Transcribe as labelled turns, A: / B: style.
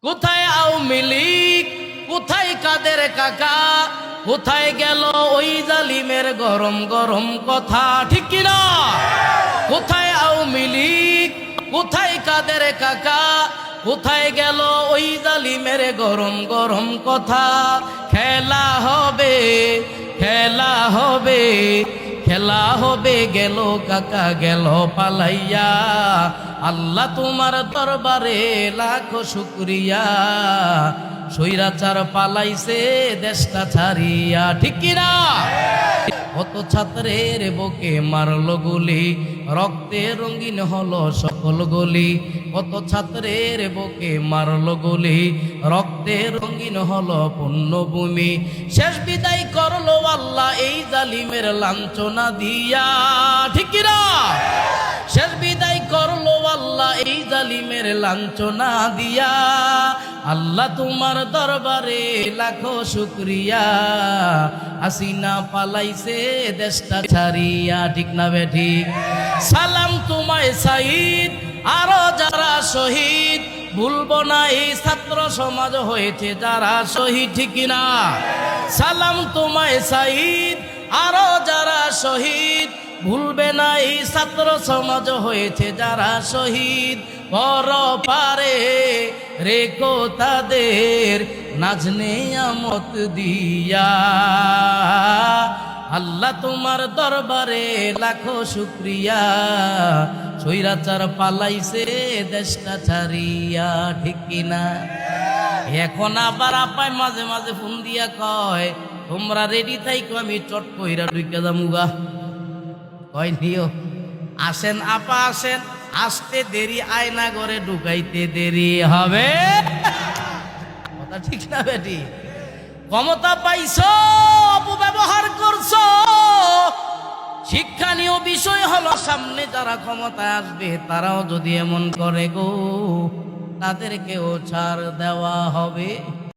A: কোথায় আওয়ামী লীগ, কোথায় কাদের কাকা, কোথায় গেল ওই জালিমের গরম গরম কথা, ঠিক কিনা? কোথায় আওয়ামী লীগ, কোথায় কাদের কাকা, কোথায় গেল ওই জালিমের গরম গরম কথা? খেলা হবে, খেলা হবে, খেলা হবে, গেল কাকা গেল পালাইয়া। আল্লাহ তোমার দরবারে লাখো শুকরিয়া, স্বৈরাচার পালাইছে দেশটা ছাড়িয়া, ঠিক কিনা? কত ছাত্রের বুকে মারলো গুলি, রক্তে রঙিন হলো সকল গলি। কত ছাত্রের বুকে মারলো গুলি, রক্তে রঙিন হলো পুণ্যভূমি। শেষ বিদায় করলো আল্লাহ এই জালিমের লাঞ্ছনা দিয়া, ঠিক কিনা? শেষ বিদায় করলো আল্লাহ এই জালিমের লাঞ্ছনা দিয়া। আল্লাহ তোমার দরবারে লাখো শুকরিয়া, হাসিনা পালাইছে দেশটা ছাড়িয়া, ঠিক না বেঠিক? সালাম তোমায় সাইদ, আরো যারা শহীদ, ভুলবো না এই ছাত্র সমাজ হয়েছে যারা শহীদ, ঠিক কিনা? সালাম তোমায় সাইদ, আরো যারা শহীদ, ভুলবে না এই ছাত্র সমাজ হয়েছে যারা শহীদ। পর পারে রেখো তাদের নাজনে আমত দিয়া। আল্লাহ তোমার দরবারে লাখো শুকরিয়া, স্বৈরাচার পালাইছে দেশটা ছাড়িয়া, ঠিক কিনা? এখন আবার আপায় মাঝে মাঝে ফোন দিয়া কয়, তোমরা রেডি থাইকো, আমি চট কইরা ঢুকে যামুগা। কয় নিও, আসেন আপা আসেন, আসতে দেরি, আয়না ঘরে ঢুকাইতে দেরি হবে। কথা ঠিক না বেটি? ক্ষমতা পাইছো, অপব্যবহার করছো। শিক্ষণীয় বিষয় হলো সামনে যারা ক্ষমতায় আসবে তারাও যদি এমন করে গো, তাদেরকেও ছাড় দেওয়া হবে।